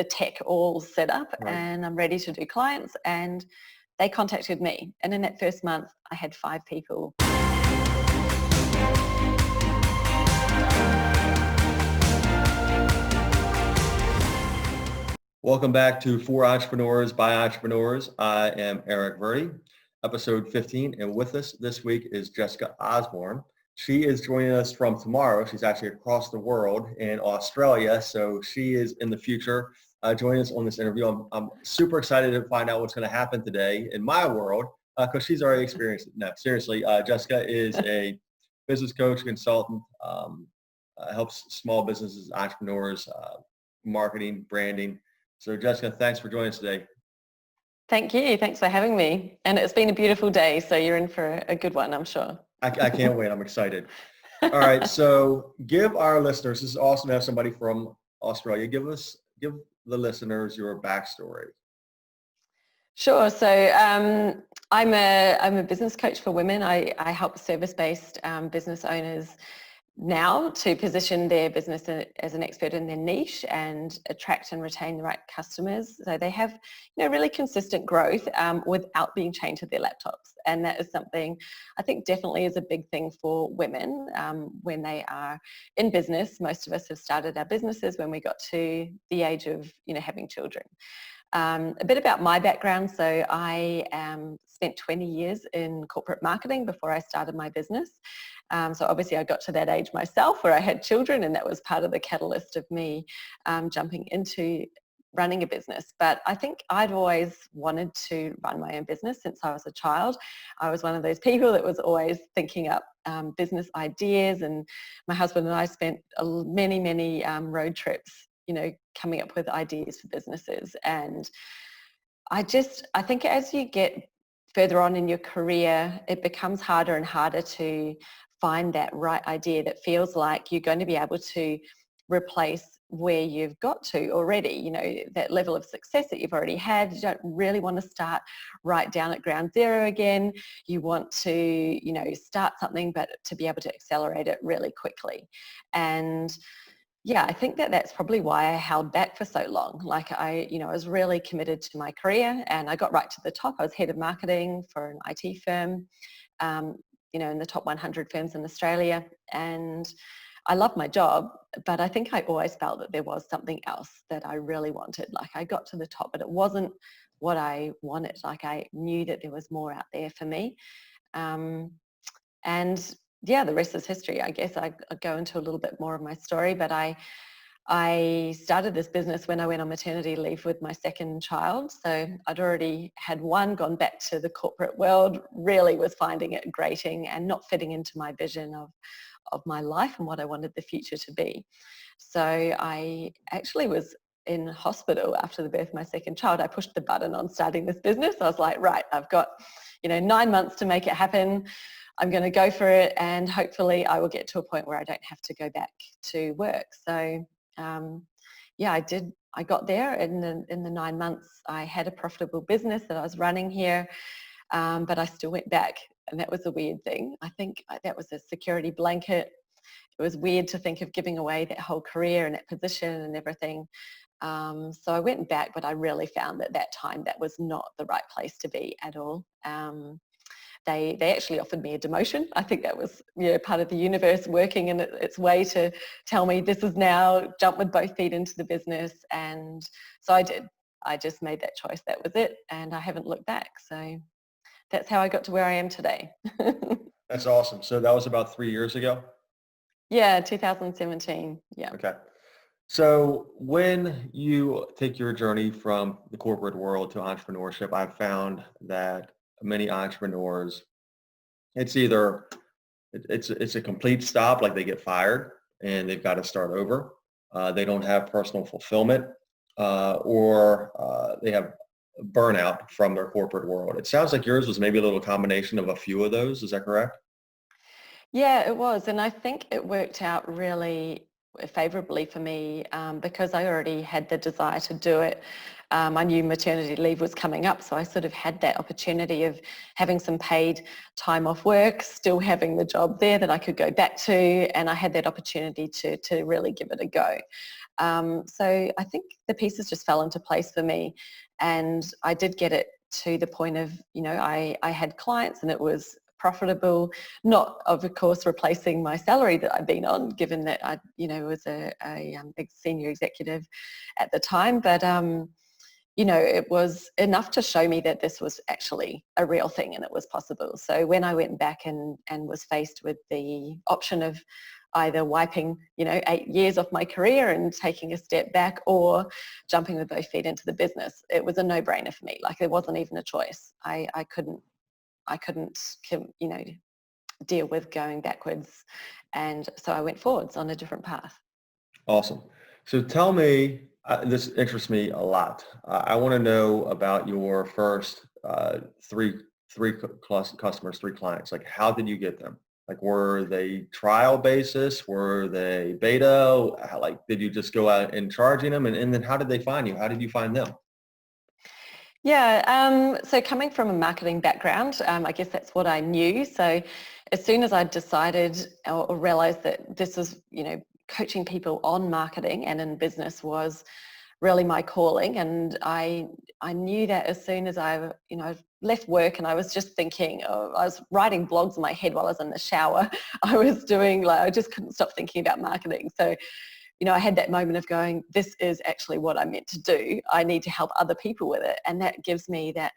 the tech all set up, Right. and I'm ready to do clients, and they contacted me. And in that first month, I had 5 people. Welcome back to For Entrepreneurs by Entrepreneurs. I am Eric Verdi, episode 15, and with us this week is Jessica Osborn. She is joining us from tomorrow. She's actually across the world in Australia, so she is in the future joining us on this interview. I'm super excited to find out what's going to happen today in my world because she's already experienced it. No, seriously, Jessica is a business coach, consultant, helps small businesses, entrepreneurs, marketing, branding. So Jessica, thanks for joining us today. Thank you. Thanks for having me. And it's been a beautiful day, so you're in for a good one, I'm sure. I can't wait. I'm excited. All right. So give our listeners, this is awesome to have somebody from Australia. Give the listeners your backstory. Sure. So I'm a business coach for women. I help service-based business owners now to position their business as an expert in their niche and attract and retain the right customers, so they have really consistent growth without being chained to their laptops. And that is something I think definitely is a big thing for women when they are in business. Most of us have started our businesses when we got to the age of having children. A bit about my background. So I spent 20 years in corporate marketing before I started my business. So obviously I got to that age myself where I had children, and that was part of the catalyst of me jumping into running a business. But I think I'd always wanted to run my own business since I was a child. I was one of those people that was always thinking up business ideas, and my husband and I spent many road trips coming up with ideas for businesses. And I think as you get further on in your career, it becomes harder and harder to find that right idea that feels like you're going to be able to replace where you've got to already, that level of success that you've already had. You don't really want to start right down at ground zero again. You want to, start something, but to be able to accelerate it really quickly. And yeah, I think that's probably why I held back for so long. Like I was really committed to my career, and I got right to the top. I was head of marketing for an IT firm, in the top 100 firms in Australia. And I loved my job, but I think I always felt that there was something else that I really wanted. Like I got to the top, but it wasn't what I wanted. Like I knew that there was more out there for me. And yeah, the rest is history. I guess I go into a little bit more of my story, but I started this business when I went on maternity leave with my second child. So I'd already had one, gone back to the corporate world, really was finding it grating and not fitting into my vision of my life and what I wanted the future to be. So I actually was in hospital after the birth of my second child. I pushed the button on starting this business. I was like, right, I've got 9 months to make it happen. I'm going to go for it, and hopefully I will get to a point where I don't have to go back to work. So yeah, I did. I got there in the 9 months. I had a profitable business that I was running here, but I still went back, and that was a weird thing. I think that was a security blanket. It was weird to think of giving away that whole career and that position and everything. So I went back, but I really found that time that was not the right place to be at all. They actually offered me a demotion. I think that was part of the universe working in its way to tell me this is now jump with both feet into the business. And so I did. I just made that choice. That was it. And I haven't looked back. So that's how I got to where I am today. That's awesome. So that was about 3 years ago? Yeah, 2017. Yeah. Okay. So when you take your journey from the corporate world to entrepreneurship, I've found that many entrepreneurs, it's either it's a complete stop, like they get fired and they've got to start over. They don't have personal fulfillment, or they have burnout from their corporate world. It sounds like yours was maybe a little combination of a few of those. Is that correct? Yeah, it was. And I think it worked out really favorably for me because I already had the desire to do it. I knew maternity leave was coming up, so I sort of had that opportunity of having some paid time off work, still having the job there that I could go back to, and I had that opportunity to really give it a go. So I think the pieces just fell into place for me, and I did get it to the point of, I had clients and it was profitable, not of course replacing my salary that I'd been on, given that I, was a senior executive at the time, but it was enough to show me that this was actually a real thing and it was possible. So when I went back and was faced with the option of either wiping, 8 years off my career and taking a step back, or jumping with both feet into the business, it was a no-brainer for me. Like, it wasn't even a choice. I couldn't, deal with going backwards. And so I went forwards on a different path. Awesome. So tell me, this interests me a lot. I want to know about your first three customers, three clients. Like, how did you get them? Like, were they trial basis? Were they beta? Like, did you just go out and charging them? And then how did they find you? How did you find them? Yeah, so coming from a marketing background, I guess that's what I knew. So as soon as I decided or realized that this is, coaching people on marketing and in business was really my calling, and I knew that as soon as I left work, and I was just thinking, I was writing blogs in my head while I was in the shower. I just couldn't stop thinking about marketing. So I had that moment of going, this is actually what I'm meant to do. I need to help other people with it, and that gives me that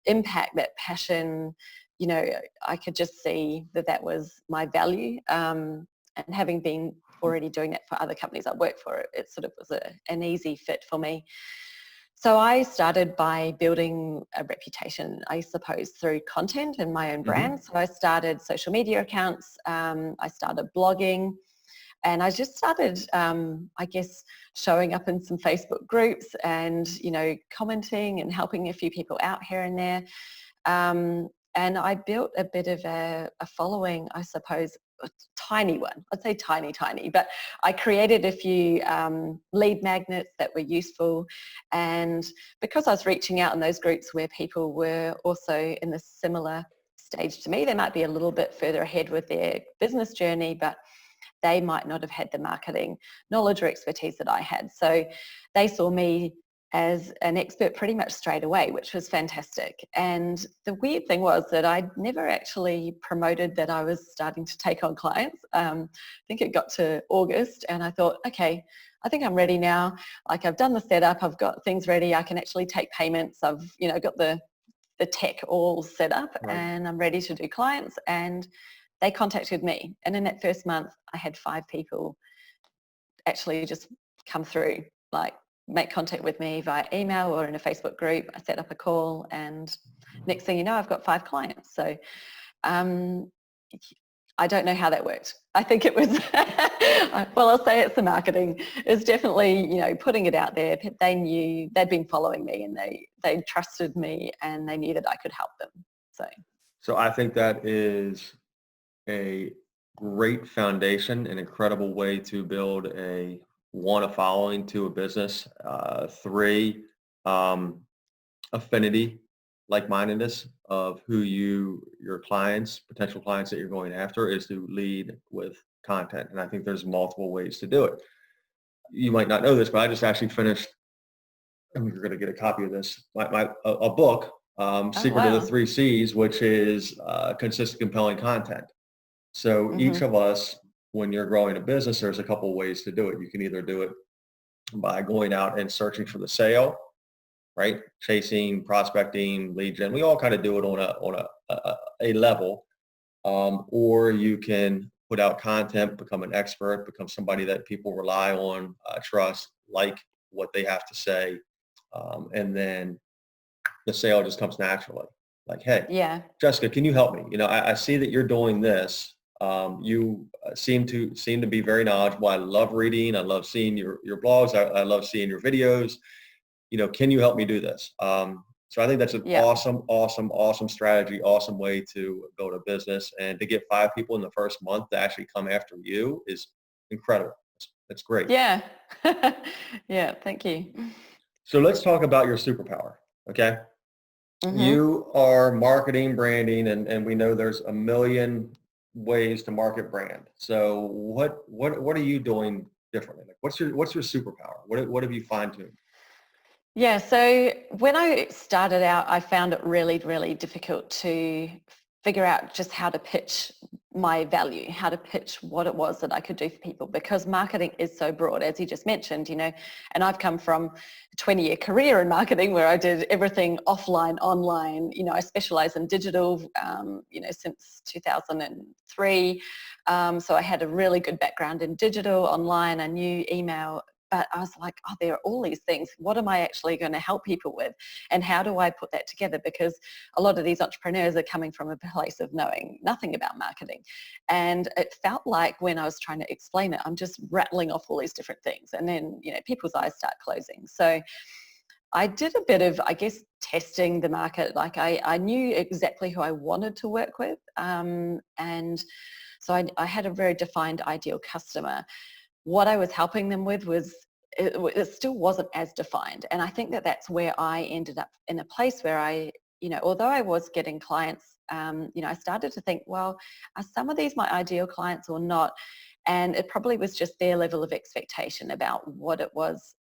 impact, that passion. I could just see that was my value, and having been already doing that for other companies I worked for, it sort of was an easy fit for me. So I started by building a reputation, I suppose, through content and my own brand. So I started social media accounts, I started blogging, and I just started, I guess, showing up in some Facebook groups and, commenting and helping a few people out here and there. And I built a bit of a following, I suppose, a tiny one. I'd say tiny, but I created a few lead magnets that were useful. And because I was reaching out in those groups where people were also in a similar stage to me, they might be a little bit further ahead with their business journey, but they might not have had the marketing knowledge or expertise that I had. So they saw me as an expert pretty much straight away, which was fantastic. And the weird thing was that I never actually promoted that I was starting to take on clients. I think it got to August and I thought, okay, I think I'm ready now. Like, I've done the setup, I've got things ready, I can actually take payments, I've got the tech all set up, right, and I'm ready to do clients. And they contacted me. And in that first month, I had 5 people actually just come through, like, make contact with me via email or in a Facebook group. I set up a call, and next thing you know, I've got 5 clients. So I don't know how that worked. I think it was, well, I'll say it's the marketing. It's definitely, putting it out there. They knew, they'd been following me, and they trusted me, and they knew that I could help them. So I think that is a great foundation, an incredible way to build a following to a business. 3, affinity, like-mindedness of who your clients, potential clients that you're going after, is to lead with content. And I think there's multiple ways to do it. You might not know this, but I just actually finished, and you're going to get a copy of this, a book, Secret of the 3 C's, which is consistent, compelling content. So each of us, when you're growing a business, there's a couple of ways to do it. You can either do it by going out and searching for the sale, right? Chasing, prospecting, lead gen. We all kind of do it on a level. Or you can put out content, become an expert, become somebody that people rely on, trust, like what they have to say. And then the sale just comes naturally. Like, hey, yeah, Jessica, can you help me? I see that you're doing this. You seem to be very knowledgeable. I love reading. I love seeing your blogs. I love seeing your videos. Can you help me do this? So I think that's an awesome strategy, awesome way to build a business. And to get 5 people in the first month to actually come after you is incredible. That's great. Yeah. Yeah, thank you. So let's talk about your superpower, okay? You are marketing, branding, and we know there's a million ways to market brand. So what are you doing differently? Like what's your superpower? What have you fine-tuned? Yeah, so when I started out, I found it really, really difficult to figure out just how to pitch my value, how to pitch what it was that I could do for people, because marketing is so broad, as you just mentioned, and I've come from a 20-year career in marketing where I did everything offline, online. I specialize in digital, since 2003. So I had a really good background in digital, online. I knew email. But I was like, oh, there are all these things. What am I actually going to help people with? And how do I put that together? Because a lot of these entrepreneurs are coming from a place of knowing nothing about marketing. And it felt like when I was trying to explain it, I'm just rattling off all these different things. And then, people's eyes start closing. So I did a bit of, I guess, testing the market. Like I knew exactly who I wanted to work with. And so I had a very defined ideal customer. What I was helping them with was it still wasn't as defined. And I think that that's where I ended up in a place where although I was getting clients, I started to think, well, are some of these my ideal clients or not? And it probably was just their level of expectation about what it was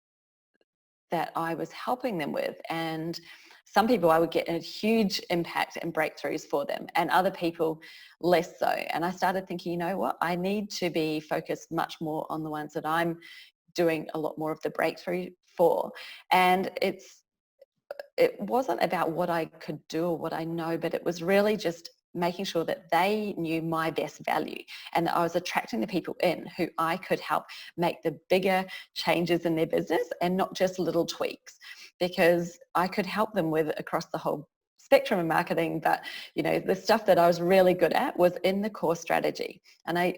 that I was helping them with. And some people I would get a huge impact and breakthroughs for them, and other people less so. And I started thinking, you know what, I need to be focused much more on the ones that I'm doing a lot more of the breakthrough for. And it wasn't about what I could do or what I know, but it was really just making sure that they knew my best value and that I was attracting the people in who I could help make the bigger changes in their business and not just little tweaks, because I could help them with across the whole spectrum of marketing. But the stuff that I was really good at was in the core strategy. And a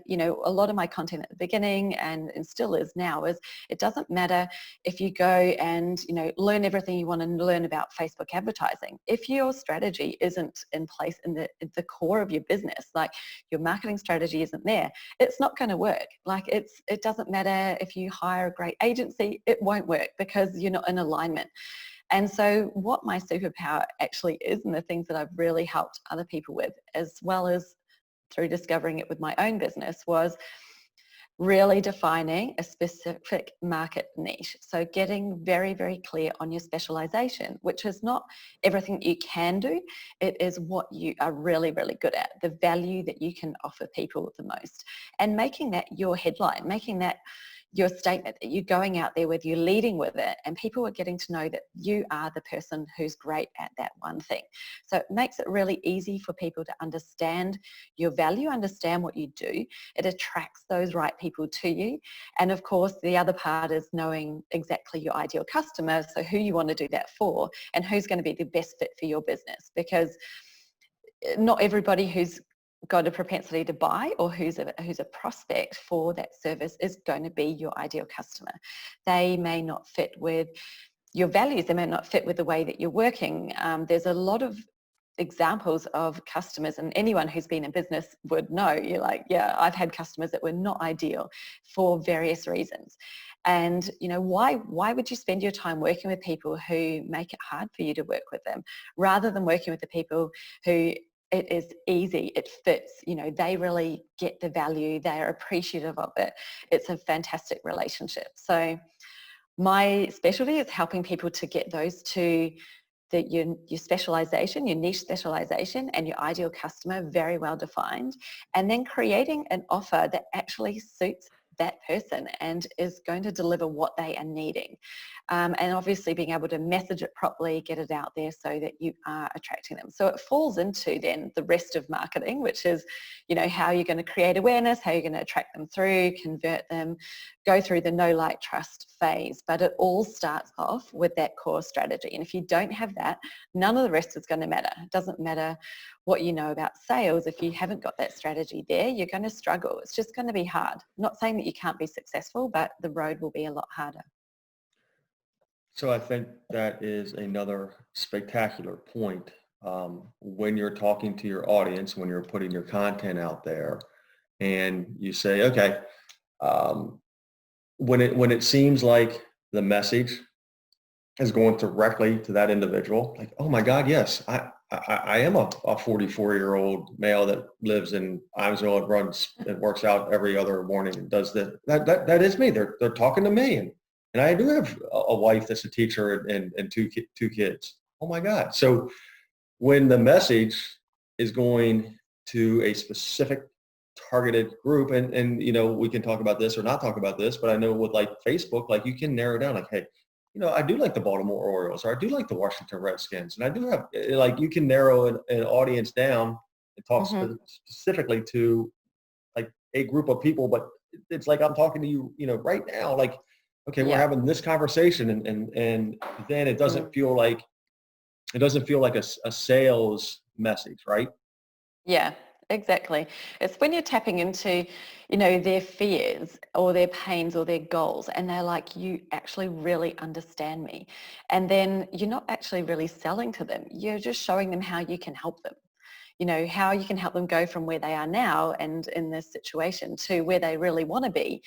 lot of my content at the beginning and still is now is, it doesn't matter if you go and learn everything you want to learn about Facebook advertising. If your strategy isn't in place in the core of your business, like your marketing strategy isn't there, it's not going to work. Like it doesn't matter if you hire a great agency, it won't work because you're not in alignment. And so what my superpower actually is, and the things that I've really helped other people with, as well as through discovering it with my own business, was really defining a specific market niche. So getting very, very clear on your specialization, which is not everything you can do. It is what you are really, really good at, the value that you can offer people the most, and making that your headline, making that your statement that you're going out there with, you're leading with it, and people are getting to know that you are the person who's great at that one thing. So it makes it really easy for people to understand your value, understand what you do. It attracts those right people to you. And of course, the other part is knowing exactly your ideal customer, so who you want to do that for and who's going to be the best fit for your business, because not everybody who's got a propensity to buy or who's a prospect for that service is going to be your ideal customer. They may not fit with your values. They may not fit with the way that you're working. There's a lot of examples of customers, and anyone who's been in business would know, you're like, yeah, I've had customers that were not ideal for various reasons. And why would you spend your time working with people who make it hard for you to work with them, rather than working with the people who it is easy, it fits, they really get the value, they are appreciative of it. It's a fantastic relationship. So my specialty is helping people to get those two, your specialization, your niche specialization, and your ideal customer very well defined, and then creating an offer that actually suits that person and is going to deliver what they are needing. And obviously being able to message it properly, get it out there so that you are attracting them. So it falls into then the rest of marketing, which is, how you're going to create awareness, how you're going to attract them through, convert them, go through the know, like, trust phase. But it all starts off with that core strategy. And if you don't have that, none of the rest is going to matter. It doesn't matter what you know about sales. If you haven't got that strategy there, you're going to struggle. It's just going to be hard. Not saying that you can't be successful, but the road will be a lot harder. So I think that is another spectacular point. When you're talking to your audience, when you're putting your content out there, and you say, okay, when it seems like the message is going directly to that individual. Like, oh my God, yes, I am a 44-year-old male that lives in Imesville and runs and works out every other morning and does that is me. They're talking to me. And I do have a wife that's a teacher and two kids. Oh my God. So when the message is going to a specific targeted group, and we can talk about this or not talk about this, but I know with like Facebook, like you can narrow down like, hey, I do like the Baltimore Orioles, or I do like the Washington Redskins, and I do have like you can narrow an audience down and talk Mm-hmm. specifically to like a group of people, but it's like I'm talking to you, right now, like, okay, we're Yeah. having this conversation, and then Mm. it doesn't feel like a sales message, right? Yeah, exactly. It's when you're tapping into, their fears or their pains or their goals, and they're like, you actually really understand me. And then you're not actually really selling to them. You're just showing them how you can help them. How you can help them go from where they are now and in this situation to where they really want to be.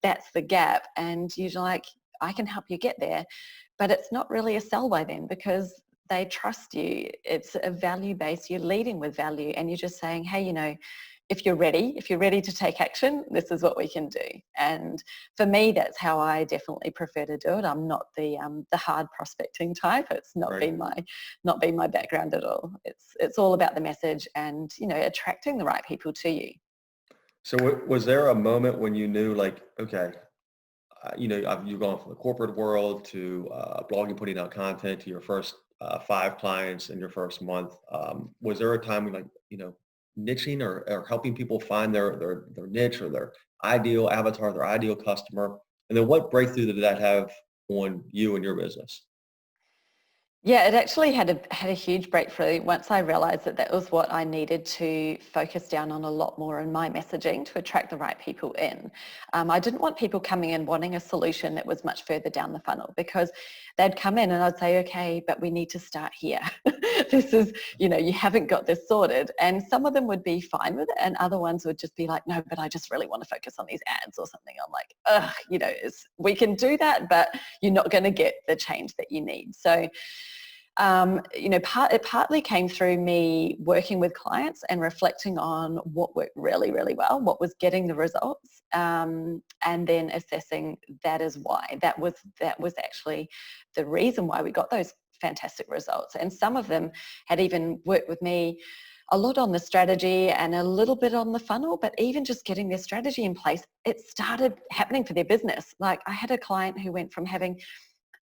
That's the gap. And you're like, I can help you get there. But it's not really a sell by then because they trust you. It's a value base. You're leading with value and you're just saying, hey, if you're ready to take action, this is what we can do. And for me, that's how I definitely prefer to do it. I'm not the hard prospecting type. It's not Right. been my background at all. It's all about the message and attracting the right people to you. So was there a moment when you knew like, okay, you've gone from the corporate world to blogging, putting out content to your first 5 clients in your first month. Was there a time when like, niching or helping people find their niche or their ideal avatar, their ideal customer? And then what breakthrough did that have on you and your business? Yeah, it actually had a huge breakthrough once I realized that that was what I needed to focus down on a lot more in my messaging to attract the right people in. I didn't want people coming in wanting a solution that was much further down the funnel because they'd come in and I'd say, okay, but we need to start here. This is, you haven't got this sorted. And some of them would be fine with it and other ones would just be like, no, but I just really want to focus on these ads or something. I'm like, ugh, we can do that, but you're not going to get the change that you need. So it partly came through me working with clients and reflecting on what worked really, really well, what was getting the results, and then assessing that as why. That was actually the reason why we got those fantastic results. And some of them had even worked with me a lot on the strategy and a little bit on the funnel, but even just getting their strategy in place, it started happening for their business. Like I had a client who went from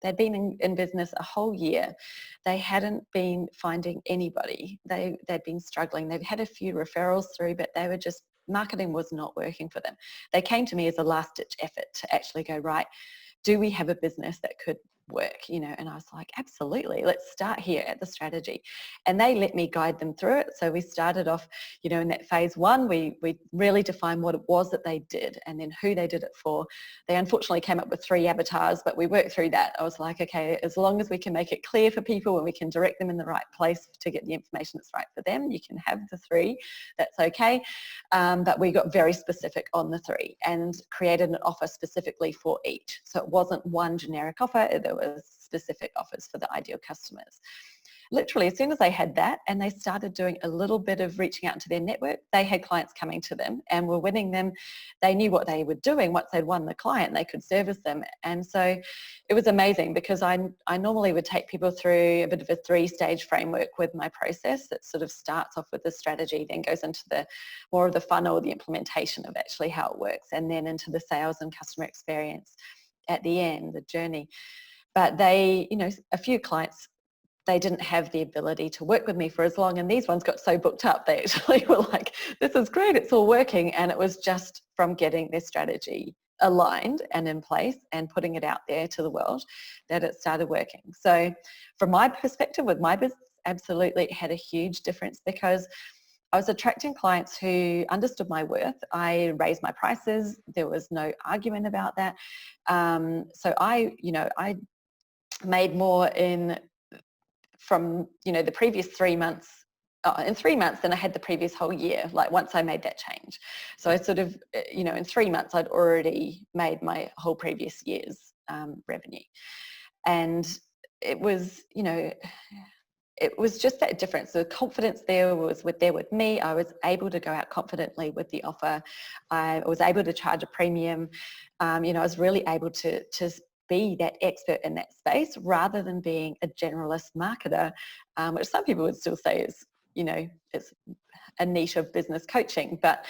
they'd been in business a whole year. They hadn't been finding anybody. They'd been struggling. They'd had a few referrals through, but they were just, marketing was not working for them. They came to me as a last ditch effort to actually go, right, do we have a business that could work? And I was like, absolutely, let's start here at the strategy. And they let me guide them through it. So we started off, in that phase one, we really defined what it was that they did and then who they did it for. They unfortunately came up with 3 avatars, but we worked through that. I was like, okay, as long as we can make it clear for people and we can direct them in the right place to get the information that's right for them, you can have the 3, that's okay. But we got very specific on the 3 and created an offer specifically for each. So it wasn't one generic offer, there was specific offers for the ideal customers. Literally, as soon as they had that and they started doing a little bit of reaching out into their network, they had clients coming to them and were winning them. They knew what they were doing. Once they'd won the client, they could service them. And so it was amazing because I normally would take people through a bit of a 3-stage framework with my process that sort of starts off with the strategy, then goes into the more of the funnel, the implementation of actually how it works, and then into the sales and customer experience at the end, the journey. But they, a few clients, they didn't have the ability to work with me for as long, and these ones got so booked up they actually were like, this is great, it's all working. And it was just from getting their strategy aligned and in place and putting it out there to the world that it started working. So from my perspective with my business, absolutely it had a huge difference because I was attracting clients who understood my worth. I raised my prices. There was no argument about that. So I made more from the previous 3 months in 3 months than I had the previous whole year, like once I made that change. So I sort of, in 3 months I'd already made my whole previous year's revenue. And it was, it was just that difference. The confidence there was with me. I was able to go out confidently with the offer. I was able to charge a premium. I was really able to be that expert in that space rather than being a generalist marketer, which some people would still say is, it's a niche of business coaching. But,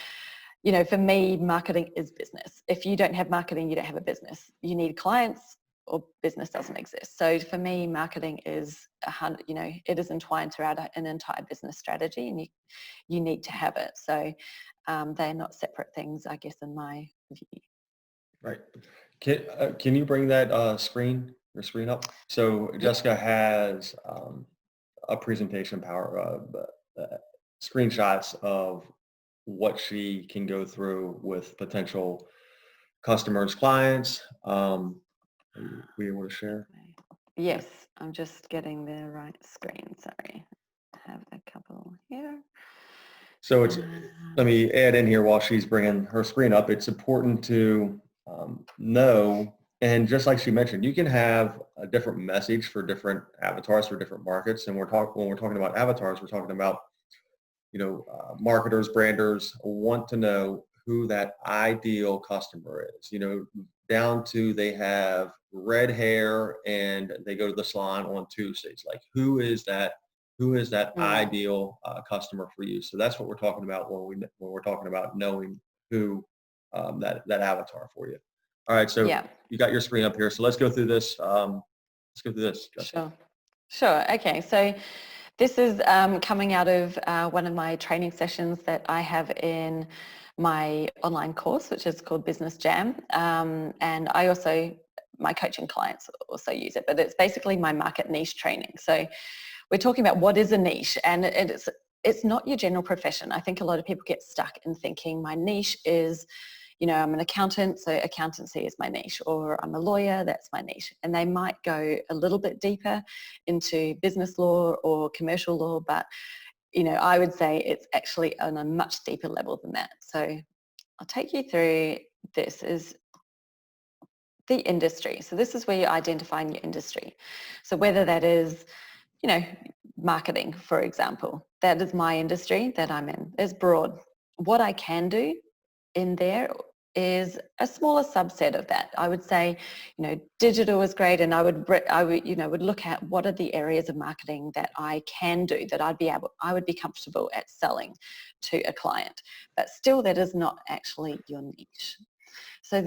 for me, marketing is business. If you don't have marketing, you don't have a business. You need clients or business doesn't exist. So for me, marketing is it is entwined throughout an entire business strategy, and you need to have it. So they're not separate things, I guess, in my view. Right. Can you bring that your screen up? So Jessica has a presentation screenshots of what she can go through with potential customers, clients. We able to share? Yes, I'm just getting the right screen. Sorry, I have a couple here. So let me add in here while she's bringing her screen up. It's important to know, and just like she mentioned, you can have a different message for different avatars for different markets. And when we're talking about avatars, we're talking about, marketers, branders want to know who that ideal customer is, down to they have red hair and they go to the salon on Tuesdays. Like who is that ideal customer for you? So that's what we're talking about when we're talking about knowing who that avatar for you. All right, so you got your screen up here. So let's go through this. Jessica. Sure. Okay. So this is coming out of one of my training sessions that I have in my online course, which is called Business Jam. And my coaching clients also use it, but it's basically my market niche training. So we're talking about what is a niche, and it's not your general profession. I think a lot of people get stuck in thinking my niche is, I'm an accountant, so accountancy is my niche, or I'm a lawyer, that's my niche. And they might go a little bit deeper into business law or commercial law, but, I would say it's actually on a much deeper level than that. So I'll take you through, this is the industry. So this is where you're identifying your industry. So whether that is, marketing, for example, that is my industry that I'm in. It's broad. What I can do in there is a smaller subset of that. I would say, digital is great, and I would look at what are the areas of marketing that I can do, that I would be comfortable at selling to a client. But still, that is not actually your niche. So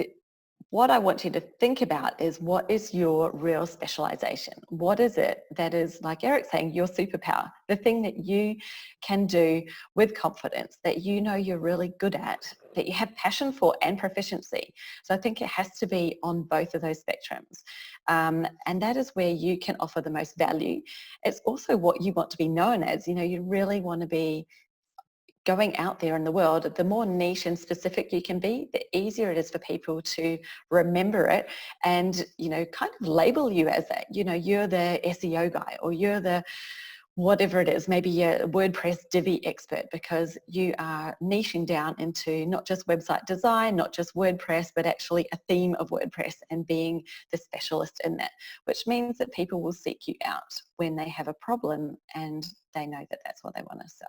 what I want you to think about is, what is your real specialization? What is it that is, like Eric's saying, your superpower, the thing that you can do with confidence, that you're really good at, that you have passion for and proficiency. So I think it has to be on both of those spectrums. And that is where you can offer the most value. It's also what you want to be known as. You really want to be going out there in the world. The more niche and specific you can be, the easier it is for people to remember it and, kind of label you as that. You're the SEO guy, or you're the whatever it is, maybe you're a WordPress Divi expert, because you are niching down into not just website design, not just WordPress, but actually a theme of WordPress and being the specialist in that, which means that people will seek you out when they have a problem and they know that that's what they want to sell.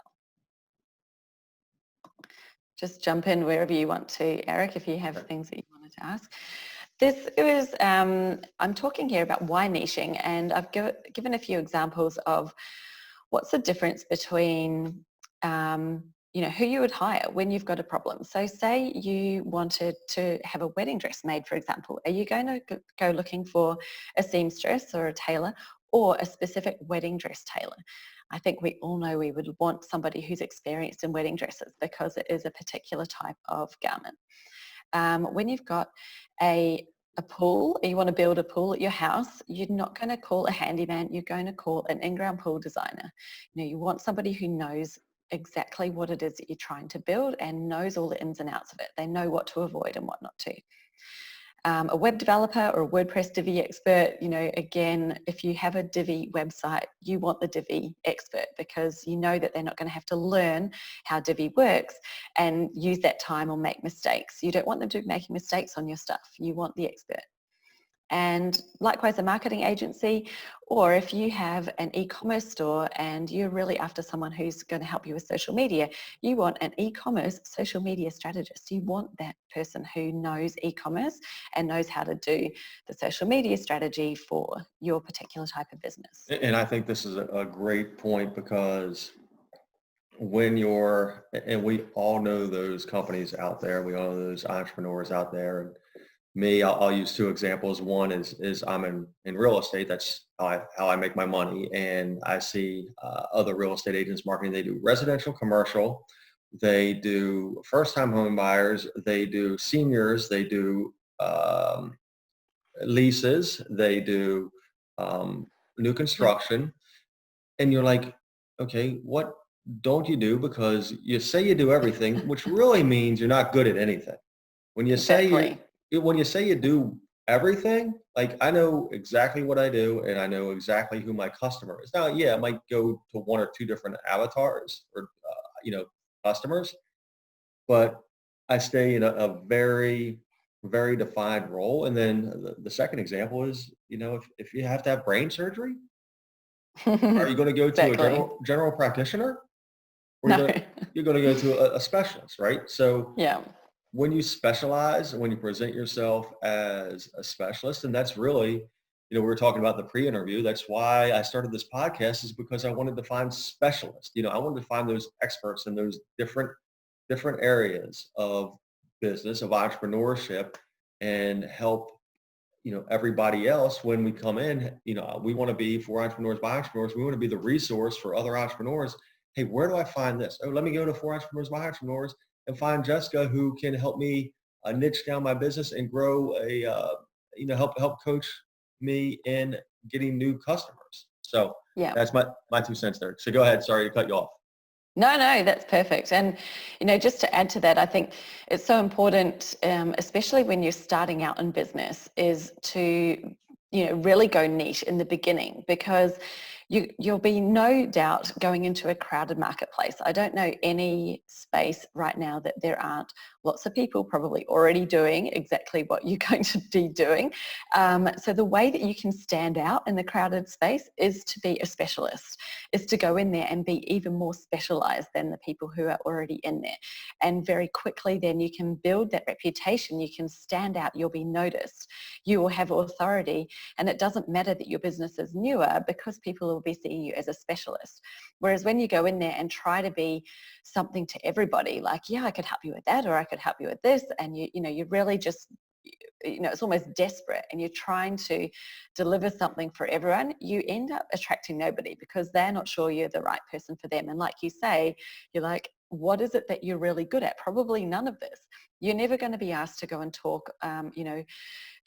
Just jump in wherever you want to, Eric, if you have things that you wanted to ask. I'm talking here about why niching, and I've given a few examples of what's the difference between, who you would hire when you've got a problem. So say you wanted to have a wedding dress made, for example. Are you going to go looking for a seamstress or a tailor, or a specific wedding dress tailor? I think we all know we would want somebody who's experienced in wedding dresses, because it is a particular type of garment. When you've got a pool, you want to build a pool at your house, you're not going to call a handyman, you're going to call an in-ground pool designer. You want somebody who knows exactly what it is that you're trying to build and knows all the ins and outs of it. They know what to avoid and what not to. A web developer or a WordPress Divi expert, again, if you have a Divi website, you want the Divi expert, because you know that they're not going to have to learn how Divi works and use that time or make mistakes. You don't want them to be making mistakes on your stuff. You want the expert. And likewise, a marketing agency, or if you have an e-commerce store and you're really after someone who's going to help you with social media, you want an e-commerce social media strategist. You want that person who knows e-commerce and knows how to do the social media strategy for your particular type of business. And I think this is a great point, because when you're, and we all know those companies out there, we all know those entrepreneurs out there. And me, I'll use two examples. One is I'm in real estate. That's how I make my money. And I see other real estate agents marketing. They do residential, commercial. They do first-time home buyers. They do seniors. They do leases. They do new construction. And you're like, okay, what don't you do? Because you say you do everything, which really means you're not good at anything. When you say Exactly. when you say you do everything, like I know exactly what I do and I know exactly who my customer is. Now, yeah, I might go to one or two different avatars or, customers, but I stay in a very, very defined role. And then the second example is, if you have to have brain surgery, are you going to go to a Exactly. general practitioner, or No. you're going to go to a specialist, right? So Yeah. when you specialize, when you present yourself as a specialist, and that's really, we were talking about the pre-interview. That's why I started this podcast, is because I wanted to find specialists. I wanted to find those experts in those different areas of business, of entrepreneurship, and help everybody else when we come in. We want to be, for entrepreneurs by entrepreneurs, we want to be the resource for other entrepreneurs. Hey, where do I find this? Oh, let me go to For Entrepreneurs by Entrepreneurs and find Jessica, who can help me niche down my business and grow help coach me in getting new customers. So Yeah. that's my 2 cents there. So go ahead. Sorry to cut you off. No, that's perfect. And, just to add to that, I think it's so important, especially when you're starting out in business, is to, really go niche in the beginning, because you'll be no doubt going into a crowded marketplace. I don't know any space right now that there aren't lots of people probably already doing exactly what you're going to be doing. So the way that you can stand out in the crowded space is to be a specialist, is to go in there and be even more specialized than the people who are already in there. And very quickly then you can build that reputation. You can stand out. You'll be noticed. You will have authority. And it doesn't matter that your business is newer, because people will be seeing you as a specialist. Whereas when you go in there and try to be something to everybody, like, yeah, I could help you with that, or I could help you with this, and you really just, it's almost desperate, and you're trying to deliver something for everyone, you end up attracting nobody, because they're not sure you're the right person for them. And like you say, you're like, what is it that you're really good at? Probably none of this. You're never going to be asked to go and talk,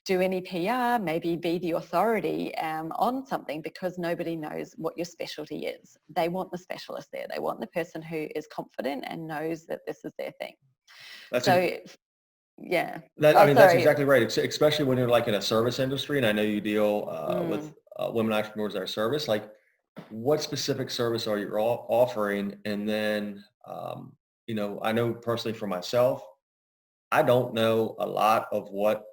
do any PR, maybe be the authority on something, because nobody knows what your specialty is. They want the specialist there. They want the person who is confident and knows that this is their thing. That's So, yeah. that's Sorry. exactly right. Especially when you're like in a service industry, and I know you deal with women entrepreneurs that are service. Like, what specific service are you offering? And then, I know personally for myself, I don't know a lot of what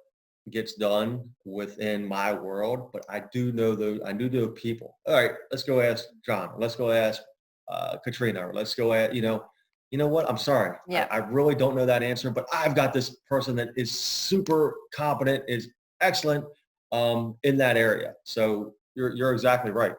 gets done within my world, but I do know people. All right, let's go ask John. Let's go ask Katrina. Or let's go ask, you know what? I'm sorry. Yeah. I really don't know that answer, but I've got this person that is super competent, is excellent in that area. So you're exactly right.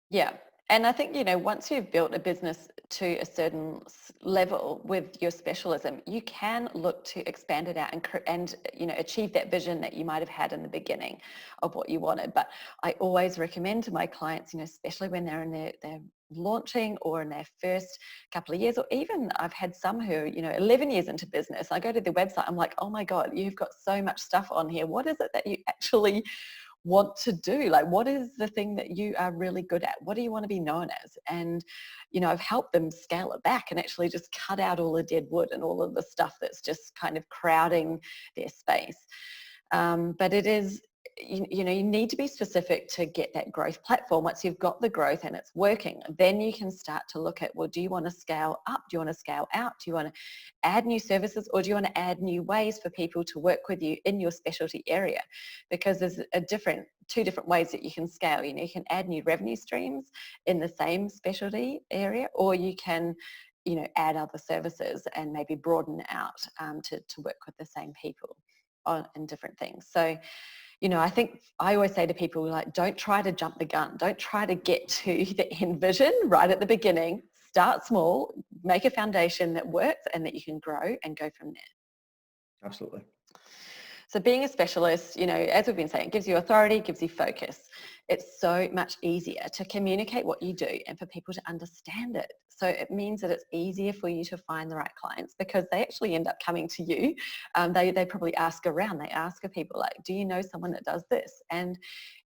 Yeah. And I think, once you've built a business to a certain level with your specialism, you can look to expand it out and achieve that vision that you might have had in the beginning of what you wanted. But I always recommend to my clients, especially when they're in their launching or in their first couple of years, or even I've had some who, 11 years into business, I go to their website, I'm like, oh my God, you've got so much stuff on here. What is it that you actually want to do? Like, what is the thing that you are really good at? What do you want to be known as? And, I've helped them scale it back and actually just cut out all the dead wood and all of the stuff that's just kind of crowding their space. But it is, you need to be specific to get that growth platform. Once you've got the growth and it's working, then you can start to look at, well, do you want to scale up? Do you want to scale out? Do you want to add new services, or do you want to add new ways for people to work with you in your specialty area? Because there's two different ways that you can scale. You can add new revenue streams in the same specialty area, or you can add other services and maybe broaden out to work with the same people in different things. So I think I always say to people, like, don't try to jump the gun. Don't try to get to the end vision right at the beginning. Start small, make a foundation that works and that you can grow and go from there. Absolutely. So being a specialist, as we've been saying, gives you authority, gives you focus. It's so much easier to communicate what you do and for people to understand it. So it means that it's easier for you to find the right clients, because they actually end up coming to you. They probably ask around. They ask people like, do you know someone that does this? And,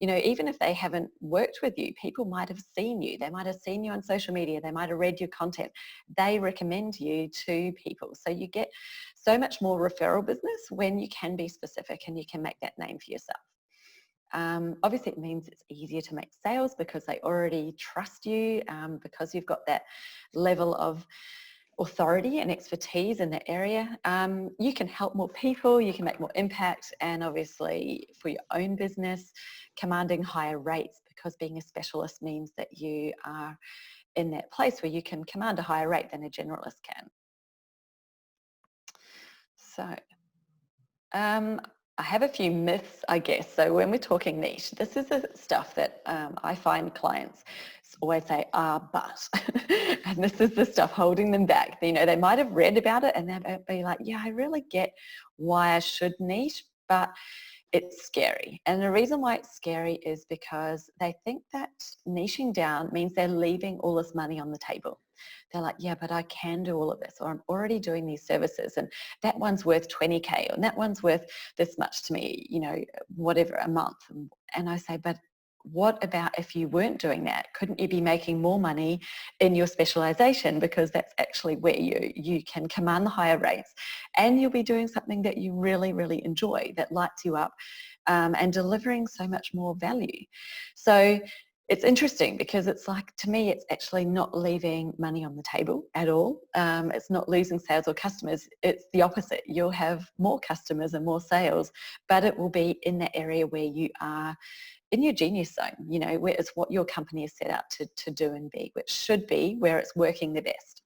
even if they haven't worked with you, people might have seen you. They might have seen you on social media. They might have read your content. They recommend you to people. So you get so much more referral business when you can be specific and you can make that name for yourself. Obviously, it means it's easier to make sales because they already trust you, because you've got that level of authority and expertise in that area. You can help more people, you can make more impact, and obviously for your own business, commanding higher rates, because being a specialist means that you are in that place where you can command a higher rate than a generalist can. So, I have a few myths, I guess. So when we're talking niche, this is the stuff that I find clients always say, but. And this is the stuff holding them back. They might have read about it and they'll be like, yeah, I really get why I should niche, but it's scary. And the reason why it's scary is because they think that niching down means they're leaving all this money on the table. They're like, yeah, but I can do all of this, or I'm already doing these services, and that one's worth 20K, or that one's worth this much to me, whatever, a month. And I say, but what about if you weren't doing that? Couldn't you be making more money in your specialization? Because that's actually where you can command the higher rates, and you'll be doing something that you really, really enjoy, that lights you up, and delivering so much more value. So it's interesting because it's like, to me, it's actually not leaving money on the table at all. It's not losing sales or customers. It's the opposite. You'll have more customers and more sales, but it will be in that area where you are in your genius zone, where it's what your company is set out to do and be, which should be where it's working the best.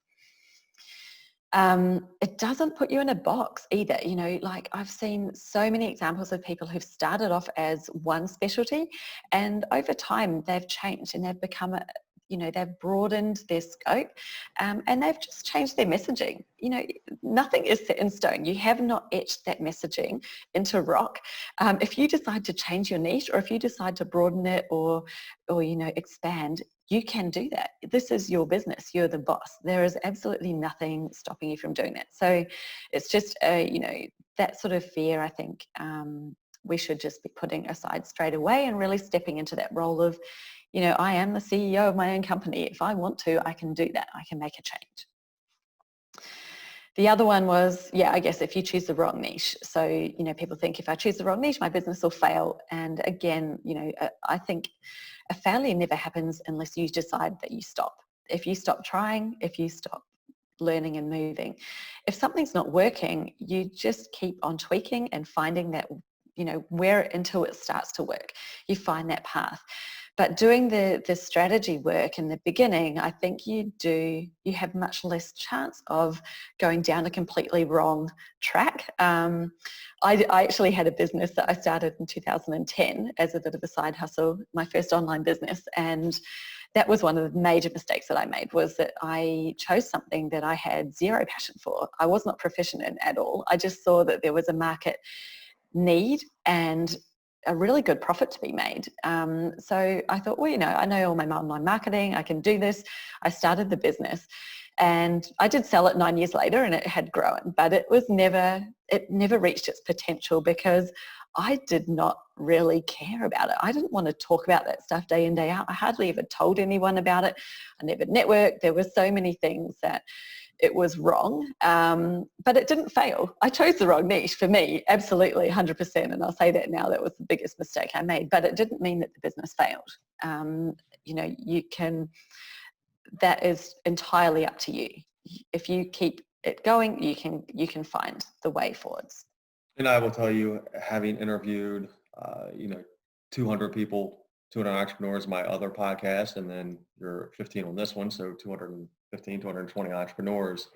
It doesn't put you in a box either. Like, I've seen so many examples of people who've started off as one specialty, and over time they've changed and they've become they've broadened their scope, and they've just changed their messaging. Nothing is set in stone. You have not etched that messaging into rock. If you decide to change your niche, or if you decide to broaden it or expand, you can do that. This is your business. You're the boss. There is absolutely nothing stopping you from doing that. So it's just, that sort of fear, I think, we should just be putting aside straight away and really stepping into that role of, I am the CEO of my own company. If I want to, I can do that. I can make a change. The other one was, I guess if you choose the wrong niche. So, people think, if I choose the wrong niche, my business will fail. And again, I think a failure never happens unless you decide that you stop. If you stop trying, if you stop learning and moving. If something's not working, you just keep on tweaking and finding that, where until it starts to work. You find that path. But doing the strategy work in the beginning, I think you have much less chance of going down a completely wrong track. I actually had a business that I started in 2010 as a bit of a side hustle, my first online business. And that was one of the major mistakes that I made, was that I chose something that I had zero passion for. I was not proficient in at all. I just saw that there was a market need and a really good profit to be made. So I thought, well, I know all my online marketing, I can do this. I started the business, and I did sell it 9 years later, and it had grown, but it never reached its potential because I did not really care about it. I didn't want to talk about that stuff day in, day out. I hardly ever told anyone about it. I never networked. There were so many things that it was wrong, but it didn't fail. I chose the wrong niche for me, absolutely, 100%. And I'll say that now, that was the biggest mistake I made, but it didn't mean that the business failed. You know, that is entirely up to you. If you keep it going, you can find the way forwards. And I will tell you, having interviewed, 200 people, 200 entrepreneurs, my other podcast, and then you're 15 on this one, so 215, 220 entrepreneurs,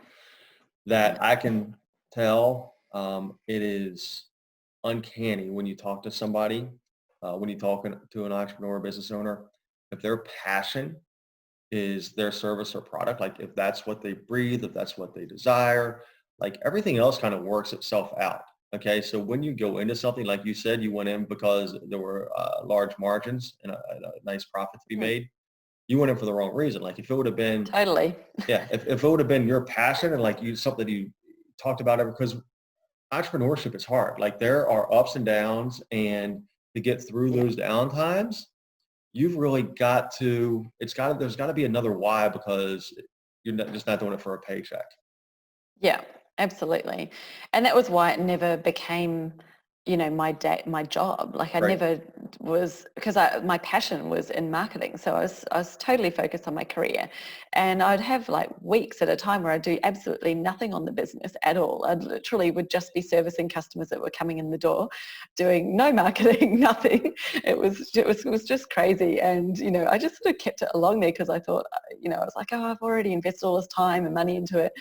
that I can tell it is uncanny when you talk to somebody, when you talk to an entrepreneur, business owner, if their passion is their service or product, like if that's what they breathe, if that's what they desire, like everything else kind of works itself out. Okay, so when you go into something, like you said, you went in because there were large margins and a nice profit to be made. You went in for the wrong reason. Like if it would have been Totally. yeah, if it would have been your passion and like something you talked about it, because entrepreneurship is hard. Like there are ups and downs, and to get through those down times, you've really there's got to be another why, because you're just not doing it for a paycheck. Yeah, absolutely. And that was why it never became, you know, my job. Like I Right. never was, because my passion was in marketing. So I was totally focused on my career, and I'd have like weeks at a time where I'd do absolutely nothing on the business at all. I literally would just be servicing customers that were coming in the door, doing no marketing, nothing. It was just crazy. And, you know, I just sort of kept it along there because I thought, you know, I was like, oh, I've already invested all this time and money into it.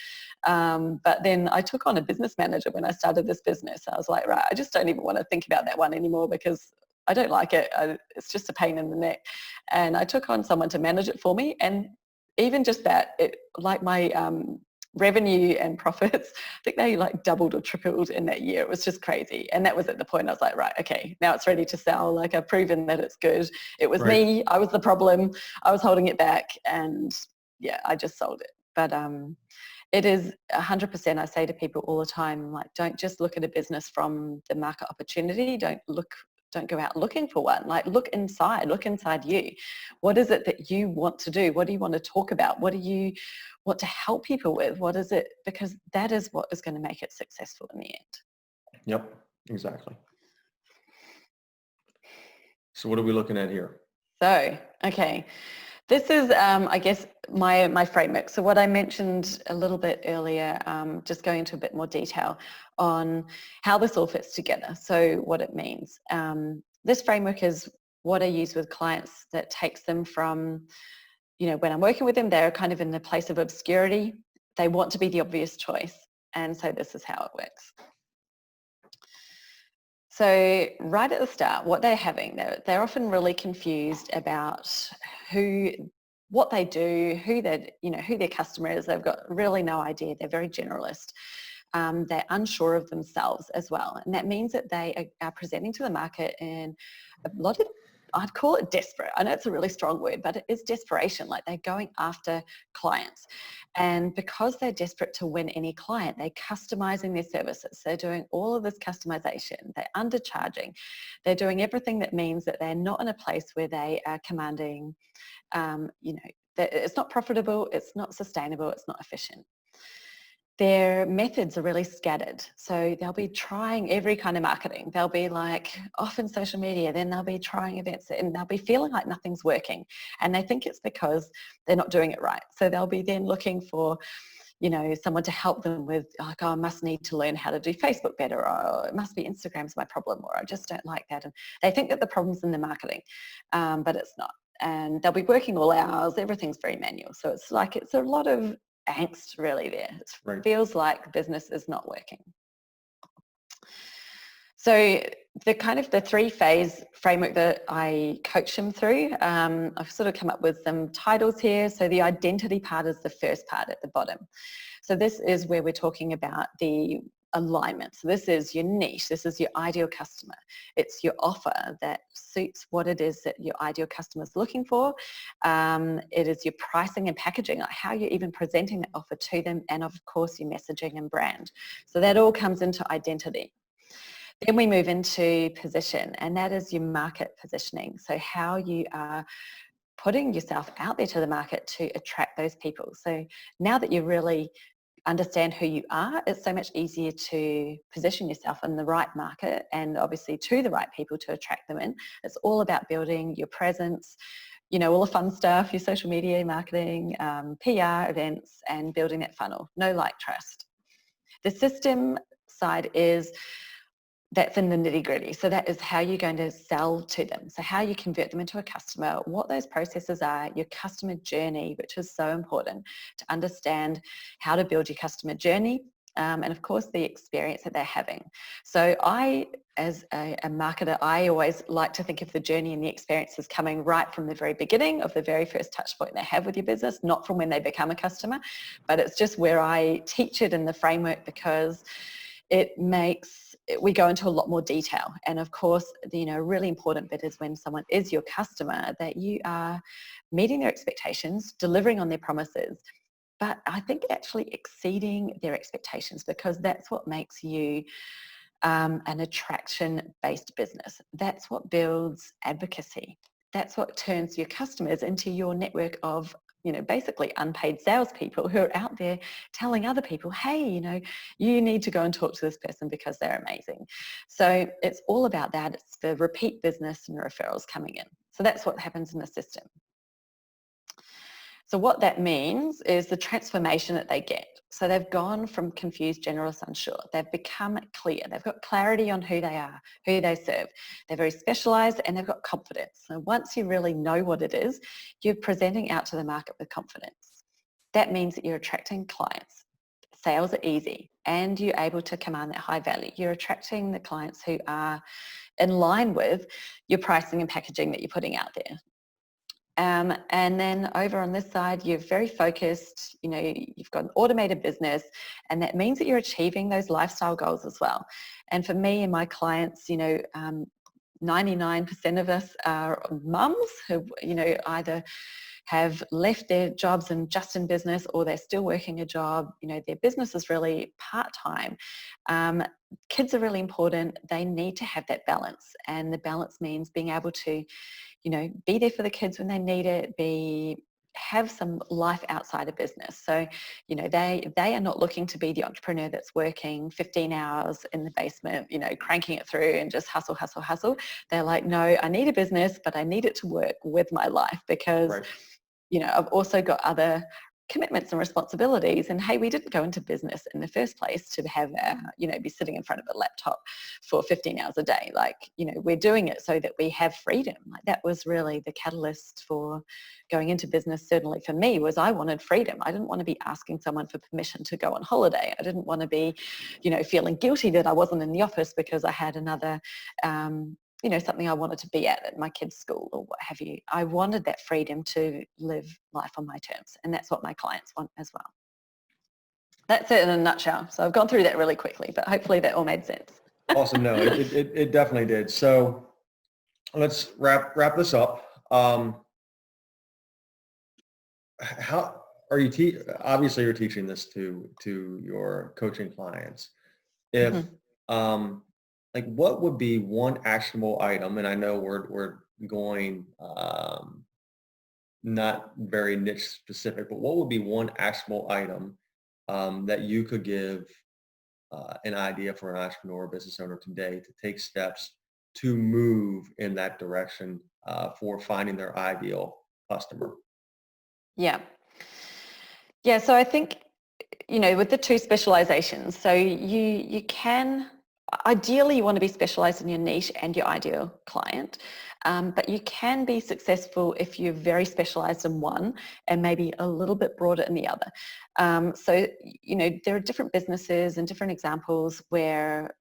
But then I took on a business manager when I started this business. I was like, right, I just don't even want to think about that one anymore because I don't like it. It's just a pain in the neck. And I took on someone to manage it for me. And even just that, like my revenue and profits, I think they like doubled or tripled in that year. It was just crazy. And that was at the point I was like, right, okay, now it's ready to sell. Like I've proven that it's good. It was Right. me. I was the problem. I was holding it back. And yeah, I just sold it. But it is 100%. I say to people all the time, like, don't just look at a business from the market opportunity. Don't go out looking for one. Like look inside you. What is it that you want to do? What do you want to talk about? What do you want to help people with? What is it? Because that is what is going to make it successful in the end. Yep, exactly. So what are we looking at here? So, okay. This is, I guess, my framework. So what I mentioned a little bit earlier, just going into a bit more detail on how this all fits together. So what it means. This framework is what I use with clients that takes them from, you know, when I'm working with them, they're kind of in the place of obscurity. They want to be the obvious choice. And so this is how it works. So right at the start, what they're having, they're often really confused about what they do, who their customer is. They've got really no idea. They're very generalist. They're unsure of themselves as well. And that means that they are presenting to the market in a lot of, I'd call it desperate. I know it's a really strong word, but it is desperation. Like they're going after clients. And because they're desperate to win any client, they're customizing their services. They're doing all of this customization. They're undercharging. They're doing everything that means that they're not in a place where they are commanding, it's not profitable, it's not sustainable, it's not efficient. Their methods are really scattered. So they'll be trying every kind of marketing. They'll be like off in social media, then they'll be trying events and they'll be feeling like nothing's working. And they think it's because they're not doing it right. So they'll be then looking for, you know, someone to help them with like, oh, I must need to learn how to do Facebook better, or it must be Instagram's my problem, or I just don't like that. And they think that the problem's in the marketing, but it's not. And they'll be working all hours. Everything's very manual. So it's a lot of angst really there. It feels like business is not working. So the 3-phase framework that I coach them through, I've sort of come up with some titles here. So the identity part is the first part at the bottom. So this is where we're talking about the alignment. So this is your niche. This is your ideal customer. It's your offer that suits what it is that your ideal customer is looking for. It is your pricing and packaging, like how you're even presenting that offer to them, and of course your messaging and brand. So that all comes into identity. Then we move into position, and that is your market positioning. So how you are putting yourself out there to the market to attract those people. So now that you're really understand who you are, it's so much easier to position yourself in the right market and obviously to the right people to attract them in. It's all about building your presence, all the fun stuff, your social media marketing, PR events, and building that funnel. Know, like, trust. The system side that's in the nitty gritty. So that is how you're going to sell to them. So how you convert them into a customer, what those processes are, your customer journey, which is so important to understand how to build your customer journey. And of course, the experience that they're having. So as a marketer, I always like to think of the journey and the experience as coming right from the very beginning of the very first touch point they have with your business, not from when they become a customer, but it's just where I teach it in the framework because we go into a lot more detail. And of course, a really important bit is when someone is your customer, that you are meeting their expectations, delivering on their promises, but I think actually exceeding their expectations, because that's what makes you an attraction-based business. That's what builds advocacy. That's what turns your customers into your network of basically unpaid salespeople who are out there telling other people, hey, you need to go and talk to this person because they're amazing. So it's all about that. It's the repeat business and referrals coming in. So that's what happens in the system. So what that means is the transformation that they get. So they've gone from confused, generalist, unsure. They've become clear. They've got clarity on who they are, who they serve. They're very specialised and they've got confidence. So once you really know what it is, you're presenting out to the market with confidence. That means that you're attracting clients. Sales are easy and you're able to command that high value. You're attracting the clients who are in line with your pricing and packaging that you're putting out there. And then over on this side, you're very focused, you've got an automated business, and that means that you're achieving those lifestyle goals as well. And for me and my clients, 99% of us are mums who, either have left their jobs and just in business, or they're still working a job. Their business is really part-time. Kids are really important. They need to have that balance, and the balance means being able to be there for the kids when they need it, have some life outside of business. So, they are not looking to be the entrepreneur that's working 15 hours in the basement, cranking it through and just hustle, hustle, hustle. They're like, no, I need a business, but I need it to work with my life because, Right. I've also got other commitments and responsibilities. And hey, we didn't go into business in the first place to have, be sitting in front of a laptop for 15 hours a day. Like, we're doing it so that we have freedom. Like, that was really the catalyst for going into business. Certainly for me, was I wanted freedom. I didn't want to be asking someone for permission to go on holiday. I didn't want to be, feeling guilty that I wasn't in the office because I had another, something I wanted to be at my kids' school or what have you. I wanted that freedom to live life on my terms, and that's what my clients want as well. That's it in a nutshell. So I've gone through that really quickly, but hopefully that all made sense. Awesome. No, it definitely did. So let's wrap this up. How are you obviously you're teaching this to your coaching clients. If like, what would be one actionable item? And I know we're going not very niche specific, but what would be one actionable item that you could give an idea for an entrepreneur or business owner today to take steps to move in that direction for finding their ideal customer? Yeah. So I think, with the two specializations, so you can, ideally you want to be specialized in your niche and your ideal client, but you can be successful if you're very specialized in one and maybe a little bit broader in the other. So, there are different businesses and different examples where,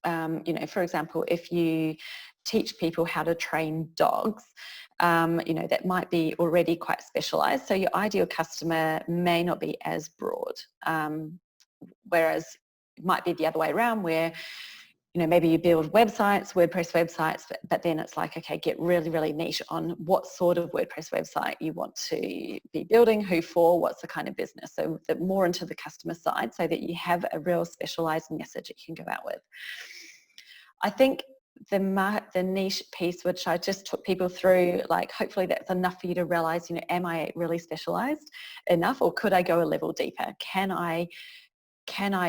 for example, if you teach people how to train dogs, that might be already quite specialized. So your ideal customer may not be as broad, whereas it might be the other way around where, maybe you build websites, WordPress websites, but then it's like, okay, get really, really niche on what sort of WordPress website you want to be building, who for, what's the kind of business. So more into the customer side so that you have a real specialized message that you can go out with. I think the niche piece, which I just took people through, like hopefully that's enough for you to realize, am I really specialized enough, or could I go a level deeper? Can I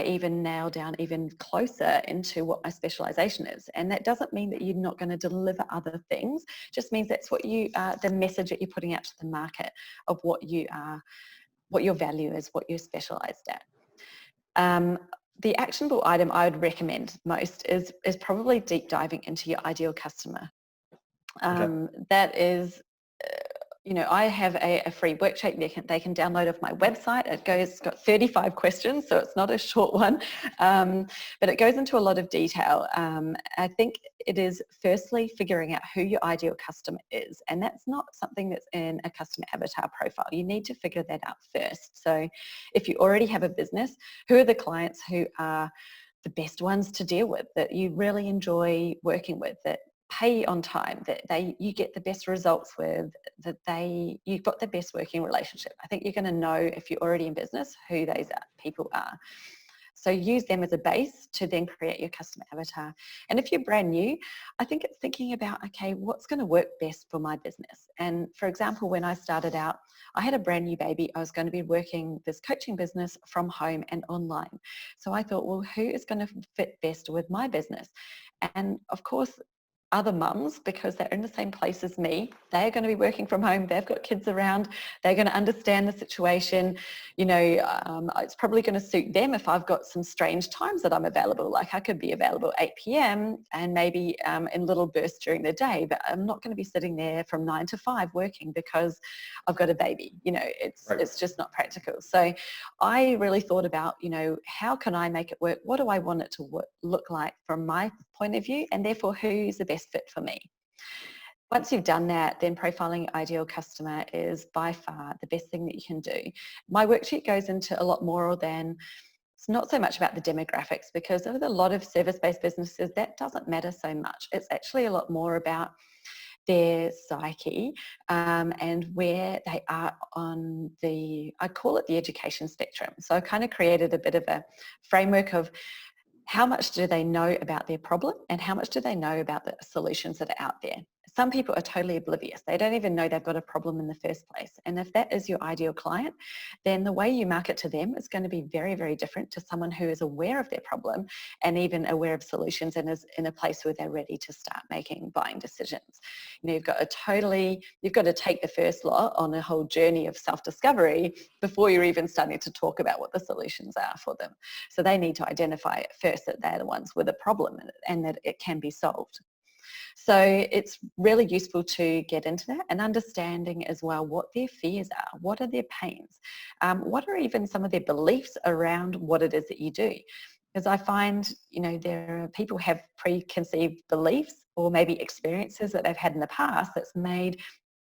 even nail down even closer into what my specialization is? And that doesn't mean that you're not going to deliver other things. It just means that's what you are, the message that you're putting out to the market of what you are, what your value is, what you're specialized at. The actionable item I would recommend most is probably deep diving into your ideal customer. That is, I have a free worksheet they can download off my website. It's got 35 questions, so it's not a short one, but it goes into a lot of detail. I think it is firstly figuring out who your ideal customer is, and that's not something that's in a customer avatar profile. You need to figure that out first. So if you already have a business, who are the clients who are the best ones to deal with, that you really enjoy working with, that pay on time, that you get the best results with, that you've got the best working relationship. I think you're going to know if you're already in business who those people are. So use them as a base to then create your customer avatar. And if you're brand new, I think it's thinking about, okay, what's going to work best for my business? And for example, when I started out, I had a brand new baby. I was going to be working this coaching business from home and online. So I thought, well, who is going to fit best with my business? And of course, other mums, because they're in the same place as me, they're going to be working from home, they've got kids around, they're going to understand the situation. It's probably going to suit them if I've got some strange times that I'm available. Like I could be available 8 p.m. and maybe in little bursts during the day, but I'm not going to be sitting there from 9 to 5 working because I've got a baby. It's just not practical. So I really thought about, how can I make it work? What do I want it to look like from my point of view, and therefore who's the best fit for me? Once you've done that, then profiling your ideal customer is by far the best thing that you can do. My worksheet goes into a lot more than, it's not so much about the demographics, because with a lot of service-based businesses, that doesn't matter so much. It's actually a lot more about their psyche and where they are on I call it the education spectrum. So I kind of created a bit of a framework of how much do they know about their problem and how much do they know about the solutions that are out there. Some people are totally oblivious. They don't even know they've got a problem in the first place. And if that is your ideal client, then the way you market to them is going to be very, very different to someone who is aware of their problem and even aware of solutions and is in a place where they're ready to start making buying decisions. You've got to take the first lot on a whole journey of self-discovery before you're even starting to talk about what the solutions are for them. So they need to identify at first that they're the ones with a problem and that it can be solved. So it's really useful to get into that and understanding as well what their fears are, what are their pains, what are even some of their beliefs around what it is that you do. Because I find, there are people have preconceived beliefs or maybe experiences that they've had in the past that's made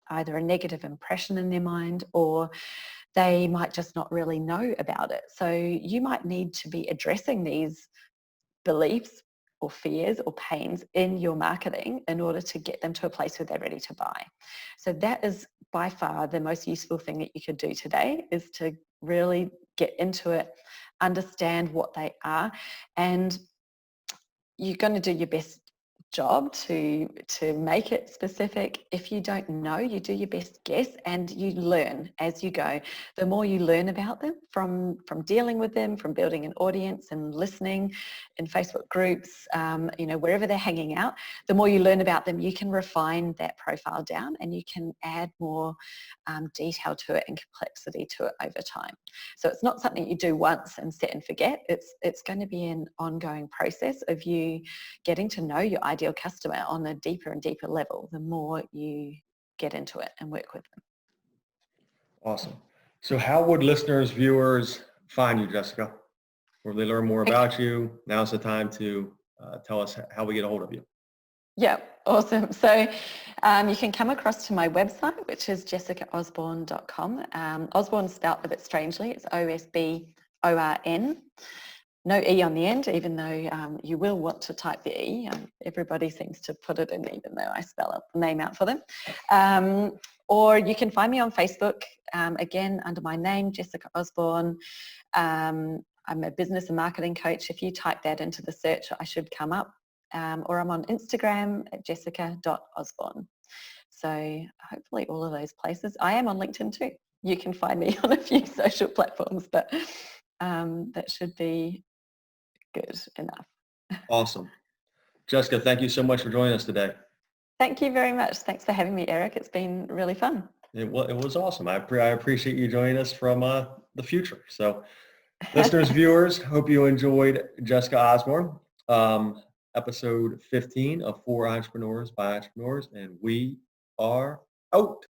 either a negative impression in their mind, or they might just not really know about it. So you might need to be addressing these beliefs or fears or pains in your marketing in order to get them to a place where they're ready to buy. So that is by far the most useful thing that you could do today, is to really get into it, understand what they are, and you're going to do your best job to make it specific. If you don't know, you do your best guess and you learn as you go. The more you learn about them from dealing with them, from building an audience and listening in Facebook groups, wherever they're hanging out, the more you learn about them, you can refine that profile down and you can add more detail to it and complexity to it over time. So it's not something you do once and set and forget. It's going to be an ongoing process of you getting to know your ideal customer on a deeper and deeper level the more you get into it and work with them. Awesome. So how would listeners, viewers find you, Jessica? Or they learn more about you? Now's the time to tell us how we get a hold of you. Yeah, awesome. So you can come across to my website, which is jessicaosborn.com. Osborn spelled a bit strangely. It's Osborn. No E on the end, even though you will want to type the E. Everybody seems to put it in, even though I spell the name out for them. Or you can find me on Facebook, again, under my name, Jessica Osborn. I'm a business and marketing coach. If you type that into the search, I should come up. or I'm on Instagram at jessica.osborn. So hopefully all of those places. I am on LinkedIn too. You can find me on a few social platforms, but that should be good enough. Awesome. Jessica, thank you so much for joining us today. Thank you very much. Thanks for having me, Eric. It's been really fun. It was awesome. I appreciate you joining us from the future. So listeners, viewers, hope you enjoyed Jessica Osborn, episode 15 of For Entrepreneurs by Entrepreneurs, and we are out.